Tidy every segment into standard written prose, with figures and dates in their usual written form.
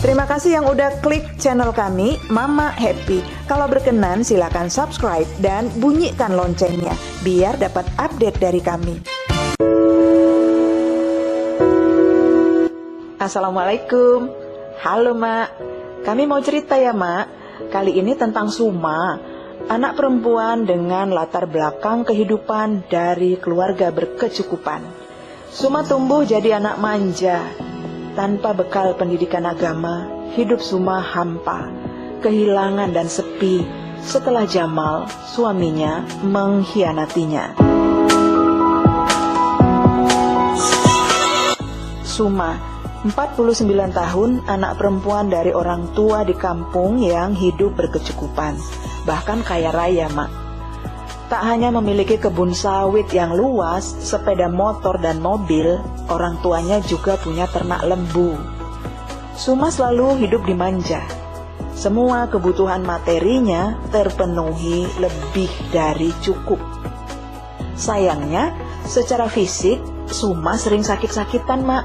Terima kasih yang udah klik channel kami, Mama Happy. Kalau berkenan silakan subscribe dan bunyikan loncengnya biar dapat update dari kami. Assalamualaikum. Halo Mak. Kami mau cerita ya Mak. Kali ini tentang Suma, anak perempuan dengan latar belakang kehidupan dari keluarga berkecukupan. Suma tumbuh jadi anak manja. Tanpa bekal pendidikan agama, hidup Suma hampa, kehilangan dan sepi setelah Jamal, suaminya, mengkhianatinya. Suma, 49 tahun, anak perempuan dari orang tua di kampung yang hidup berkecukupan, bahkan kaya raya, Mak. Tak hanya memiliki kebun sawit yang luas, sepeda motor dan mobil, orang tuanya juga punya ternak lembu. Suma selalu hidup dimanja. Semua kebutuhan materinya terpenuhi lebih dari cukup. Sayangnya, secara fisik, Suma sering sakit-sakitan, Mak.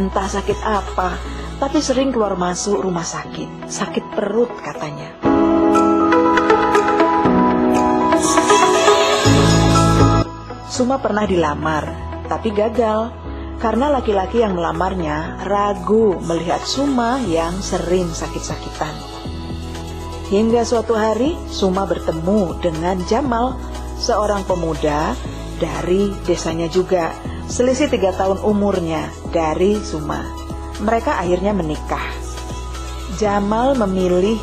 Entah sakit apa, tapi sering keluar masuk rumah sakit. Sakit perut katanya. Suma pernah dilamar, tapi gagal. Karena laki-laki yang melamarnya ragu melihat Suma yang sering sakit-sakitan. Hingga suatu hari, Suma bertemu dengan Jamal, seorang pemuda dari desanya juga. Selisih 3 tahun umurnya dari Suma. Mereka akhirnya menikah. Jamal memilih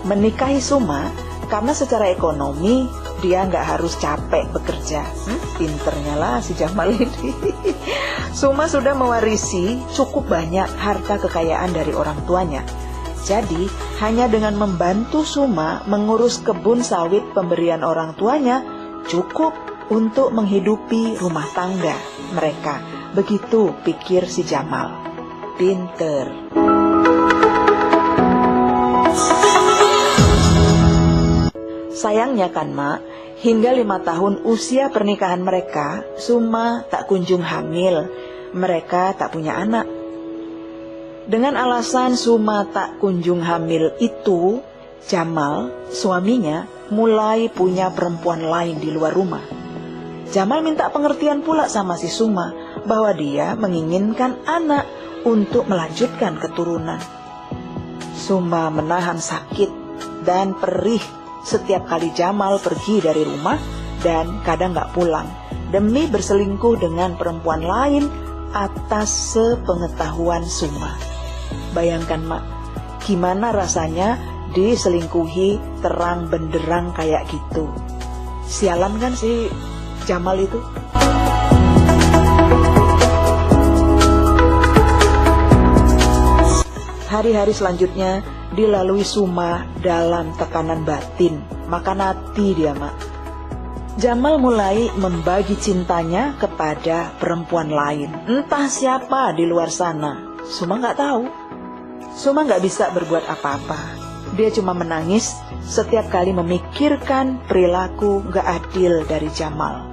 menikahi Suma karena secara ekonomi dia nggak harus capek bekerja. Pinternya lah si Jamal ini. Suma sudah mewarisi cukup banyak harta kekayaan dari orang tuanya. Jadi hanya dengan membantu Suma mengurus kebun sawit pemberian orang tuanya cukup untuk menghidupi rumah tangga mereka. Begitu pikir si Jamal. Pinter. Sayangnya kan Mak, hingga 5 tahun usia pernikahan mereka, Suma tak kunjung hamil. Mereka tak punya anak. Dengan alasan Suma tak kunjung hamil itu, Jamal, suaminya, mulai punya perempuan lain di luar rumah. Jamal minta pengertian pula sama si Suma bahwa dia menginginkan anak untuk melanjutkan keturunan. Suma menahan sakit dan perih setiap kali Jamal pergi dari rumah dan kadang gak pulang demi berselingkuh dengan perempuan lain atas sepengetahuan Suma. Bayangkan Mak, gimana rasanya diselingkuhi terang benderang kayak gitu. Sialan kan si Jamal itu. Hari-hari selanjutnya dilalui Suma dalam tekanan batin, makan hati dia Mak. Jamal mulai membagi cintanya kepada perempuan lain. Entah siapa di luar sana, Suma nggak tahu. Suma nggak bisa berbuat apa-apa. Dia cuma menangis setiap kali memikirkan perilaku nggak adil dari Jamal.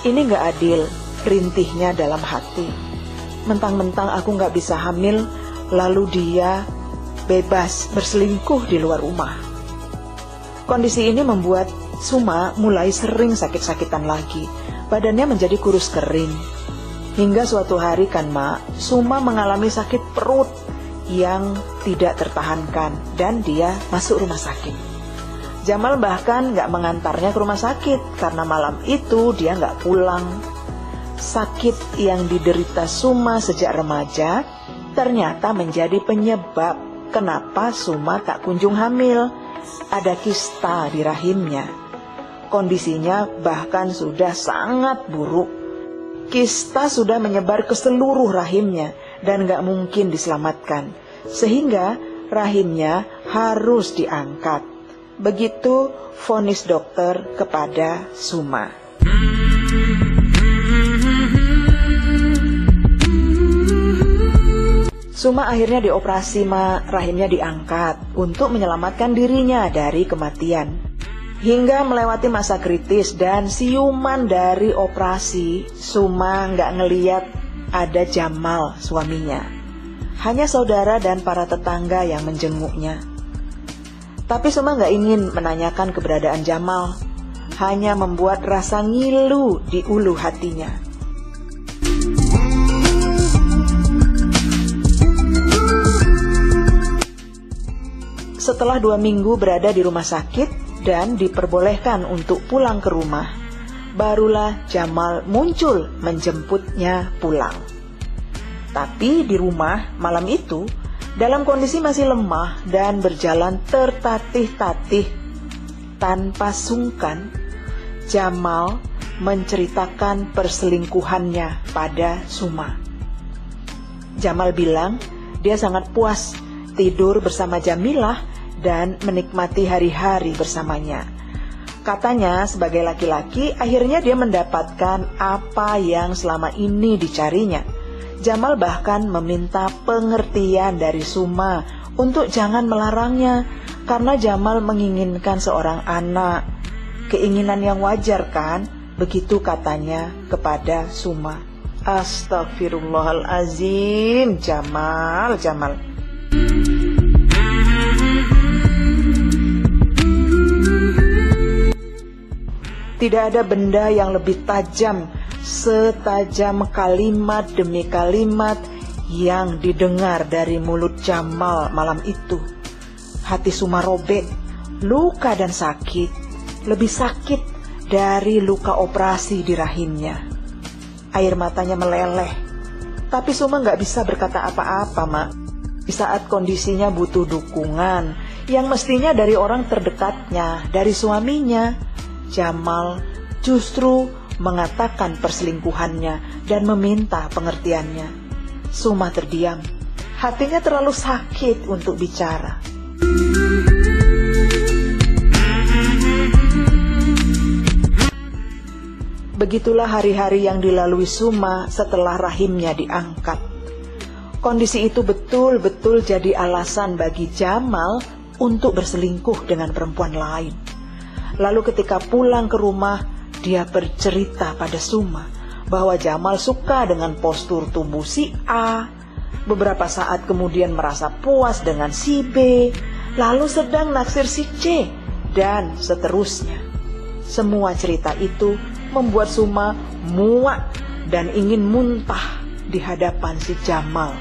Ini nggak adil, rintihnya dalam hati. Mentang-mentang aku nggak bisa hamil, lalu dia bebas berselingkuh di luar rumah. Kondisi ini membuat Suma mulai sering sakit-sakitan lagi. Badannya menjadi kurus kering. Hingga suatu hari kan Mak, Suma mengalami sakit perut yang tidak tertahankan dan dia masuk rumah sakit. Jamal bahkan gak mengantarnya ke rumah sakit karena malam itu dia gak pulang. Sakit yang diderita Suma sejak remaja ternyata menjadi penyebab kenapa Suma tak kunjung hamil. Ada kista di rahimnya. Kondisinya bahkan sudah sangat buruk. Kista sudah menyebar ke seluruh rahimnya dan gak mungkin diselamatkan. Sehingga rahimnya harus diangkat. Begitu vonis dokter kepada Suma. Suma akhirnya dioperasi Mak, rahimnya diangkat untuk menyelamatkan dirinya dari kematian. Hingga melewati masa kritis dan siuman dari operasi, Suma nggak ngeliat ada Jamal suaminya. Hanya saudara dan para tetangga yang menjenguknya. Tapi Suma gak ingin menanyakan keberadaan Jamal, hanya membuat rasa ngilu di ulu hatinya. Setelah 2 minggu berada di rumah sakit dan diperbolehkan untuk pulang ke rumah, barulah Jamal muncul menjemputnya pulang. Tapi di rumah malam itu, dalam kondisi masih lemah dan berjalan tertatih-tatih, tanpa sungkan, Jamal menceritakan perselingkuhannya pada Suma. Jamal bilang dia sangat puas tidur bersama Jamilah dan menikmati hari-hari bersamanya. Katanya sebagai laki-laki akhirnya dia mendapatkan apa yang selama ini dicarinya. Jamal bahkan meminta pengertian dari Suma untuk jangan melarangnya, karena Jamal menginginkan seorang anak. Keinginan yang wajar kan? Begitu katanya kepada Suma. Astagfirullahalazim, Jamal. Tidak ada benda yang lebih tajam setajam kalimat demi kalimat yang didengar dari mulut Jamal malam itu. Hati Suma robek, luka dan sakit, lebih sakit dari luka operasi di rahimnya. Air matanya meleleh, tapi Suma gak bisa berkata apa-apa, Mak. Di saat kondisinya butuh dukungan yang mestinya dari orang terdekatnya, dari suaminya, Jamal justru mengatakan perselingkuhannya dan meminta pengertiannya. Suma terdiam, hatinya terlalu sakit untuk bicara. Begitulah hari-hari yang dilalui Suma setelah rahimnya diangkat. Kondisi itu betul-betul jadi alasan bagi Jamal untuk berselingkuh dengan perempuan lain. Lalu ketika pulang ke rumah, dia bercerita pada Suma bahwa Jamal suka dengan postur tubuh si A, beberapa saat kemudian merasa puas dengan si B, lalu sedang naksir si C, dan seterusnya. Semua cerita itu membuat Suma muak dan ingin muntah di hadapan si Jamal.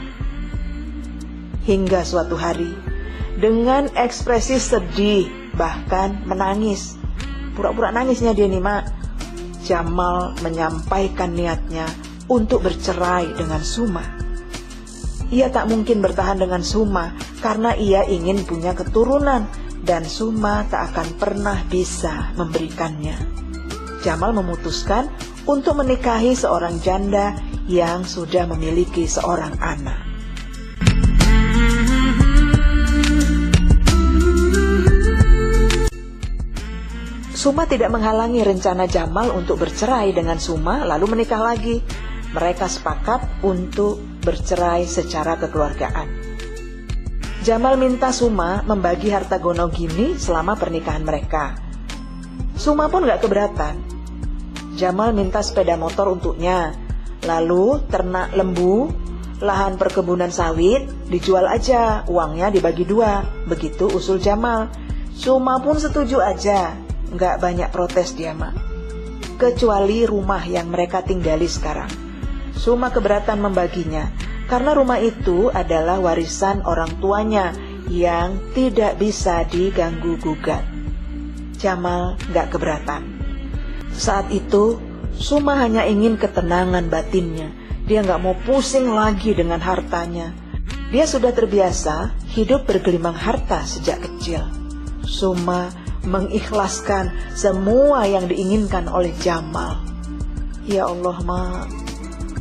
Hingga suatu hari, dengan ekspresi sedih, bahkan menangis, pura-pura nangisnya dia nih, Mak, Jamal menyampaikan niatnya untuk bercerai dengan Suma. Ia tak mungkin bertahan dengan Suma karena ia ingin punya keturunan dan Suma tak akan pernah bisa memberikannya. Jamal memutuskan untuk menikahi seorang janda yang sudah memiliki seorang anak. Suma tidak menghalangi rencana Jamal untuk bercerai dengan Suma lalu menikah lagi. Mereka sepakat untuk bercerai secara kekeluargaan. Jamal minta Suma membagi harta gonogini selama pernikahan mereka. Suma pun gak keberatan. Jamal minta sepeda motor untuknya, lalu ternak lembu, lahan perkebunan sawit dijual aja, uangnya dibagi 2. Begitu usul Jamal. Suma pun setuju aja. Nggak banyak protes dia, Mak. Kecuali rumah yang mereka tinggali sekarang. Suma keberatan membaginya, karena rumah itu adalah warisan orang tuanya yang tidak bisa diganggu-gugat. Jamal nggak keberatan. Saat itu, Suma hanya ingin ketenangan batinnya. Dia nggak mau pusing lagi dengan hartanya. Dia sudah terbiasa hidup bergelimang harta sejak kecil. Suma mengikhlaskan semua yang diinginkan oleh Jamal. Ya Allah, Mak,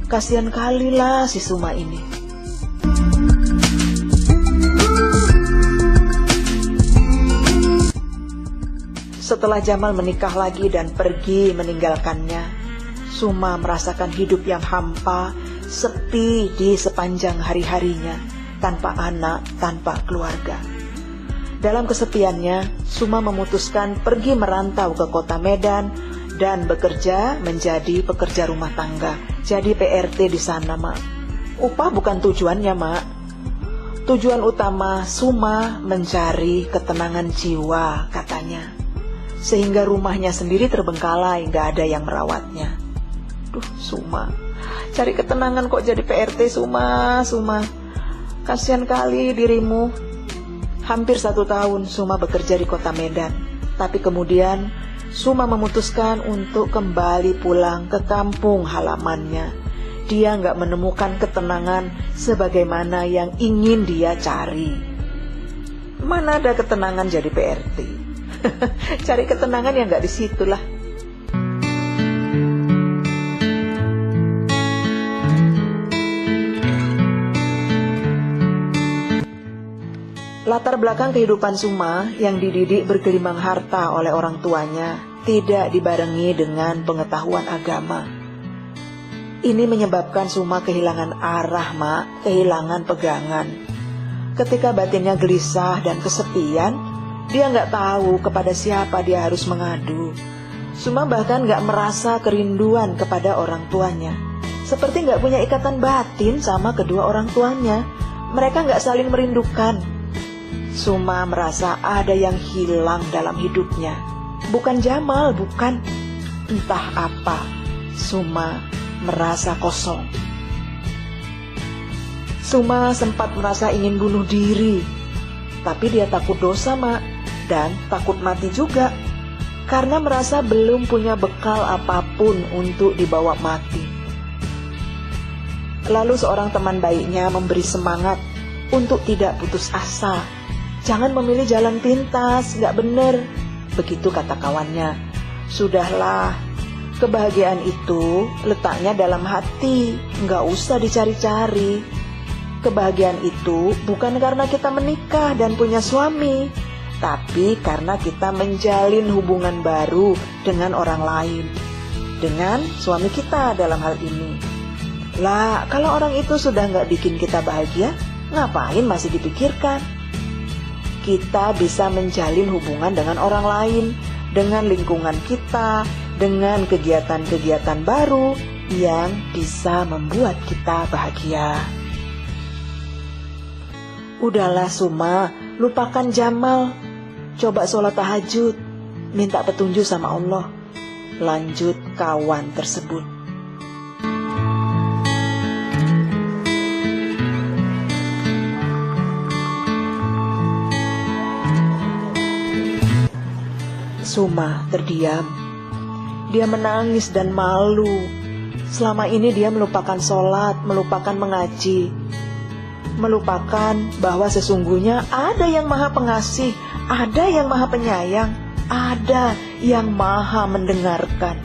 kasihan kalilah si Suma ini. Setelah Jamal menikah lagi dan pergi meninggalkannya, Suma merasakan hidup yang hampa, sepi di sepanjang hari-harinya, tanpa anak, tanpa keluarga. Dalam kesepiannya, Suma memutuskan pergi merantau ke kota Medan dan bekerja menjadi pekerja rumah tangga, jadi PRT di sana, Mak. Upah bukan tujuannya, Mak. Tujuan utama Suma mencari ketenangan jiwa katanya, sehingga rumahnya sendiri terbengkalai, gak ada yang merawatnya. Duh Suma, cari ketenangan kok jadi PRT Suma. Kasihan kali dirimu. Hampir 1 tahun Suma bekerja di kota Medan, tapi kemudian Suma memutuskan untuk kembali pulang ke kampung halamannya. Dia nggak menemukan ketenangan sebagaimana yang ingin dia cari. Mana ada ketenangan jadi PRT? Cari ketenangan yang nggak di situlah. Latar belakang kehidupan Suma yang dididik bergelimang harta oleh orang tuanya tidak dibarengi dengan pengetahuan agama. Ini menyebabkan Suma kehilangan arah, Mak, kehilangan pegangan. Ketika batinnya gelisah dan kesepian, dia nggak tahu kepada siapa dia harus mengadu. Suma bahkan nggak merasa kerinduan kepada orang tuanya, seperti nggak punya ikatan batin sama kedua orang tuanya. Mereka nggak saling merindukan. Suma merasa ada yang hilang dalam hidupnya. Bukan Jamal, bukan. Entah apa, Suma merasa kosong. Suma sempat merasa ingin bunuh diri, tapi dia takut dosa, Mak, dan takut mati juga, karena merasa belum punya bekal apapun untuk dibawa mati. Lalu seorang teman baiknya memberi semangat untuk tidak putus asa. Jangan memilih jalan pintas, gak bener. Begitu kata kawannya. Sudahlah, kebahagiaan itu letaknya dalam hati, gak usah dicari-cari. Kebahagiaan itu bukan karena kita menikah dan punya suami, tapi karena kita menjalin hubungan baru dengan orang lain, dengan suami kita dalam hal ini. Lah, kalau orang itu sudah gak bikin kita bahagia, ngapain masih dipikirkan? Kita bisa menjalin hubungan dengan orang lain, dengan lingkungan kita, dengan kegiatan-kegiatan baru yang bisa membuat kita bahagia. Udahlah Suma, lupakan Jamal. Coba sholat tahajud, minta petunjuk sama Allah. Lanjut kawan tersebut. Suma terdiam. Dia menangis dan malu. Selama ini dia melupakan sholat, melupakan mengaji, melupakan bahwa sesungguhnya ada yang maha pengasih, ada yang maha penyayang, ada yang maha mendengarkan.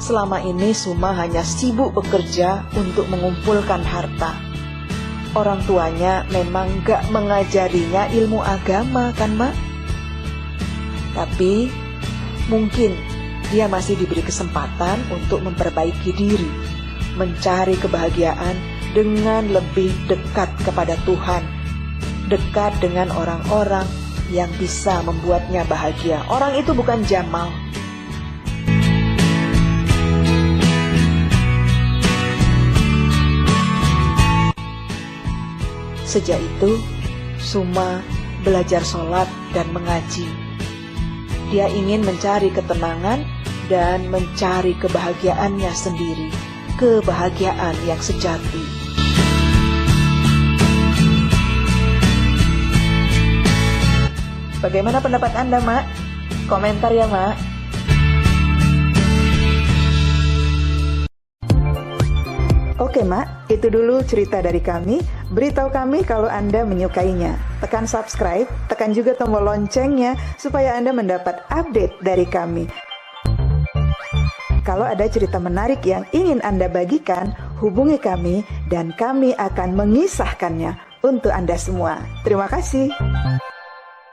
Selama ini Suma hanya sibuk bekerja untuk mengumpulkan harta. Orang tuanya memang gak mengajarinya ilmu agama kan, Mak? Tapi mungkin dia masih diberi kesempatan untuk memperbaiki diri, mencari kebahagiaan dengan lebih dekat kepada Tuhan, dekat dengan orang-orang yang bisa membuatnya bahagia. Orang itu bukan Jamal. Sejak itu, Suma belajar sholat dan mengaji. Dia ingin mencari ketenangan dan mencari kebahagiaannya sendiri, kebahagiaan yang sejati. Bagaimana pendapat Anda, Mak? Komentar ya, Mak. Oke, Mak, itu dulu cerita dari kami. Beritahu kami kalau Anda menyukainya. Tekan subscribe, tekan juga tombol loncengnya supaya Anda mendapat update dari kami. Kalau ada cerita menarik yang ingin Anda bagikan, hubungi kami dan kami akan mengisahkannya untuk Anda semua. Terima kasih.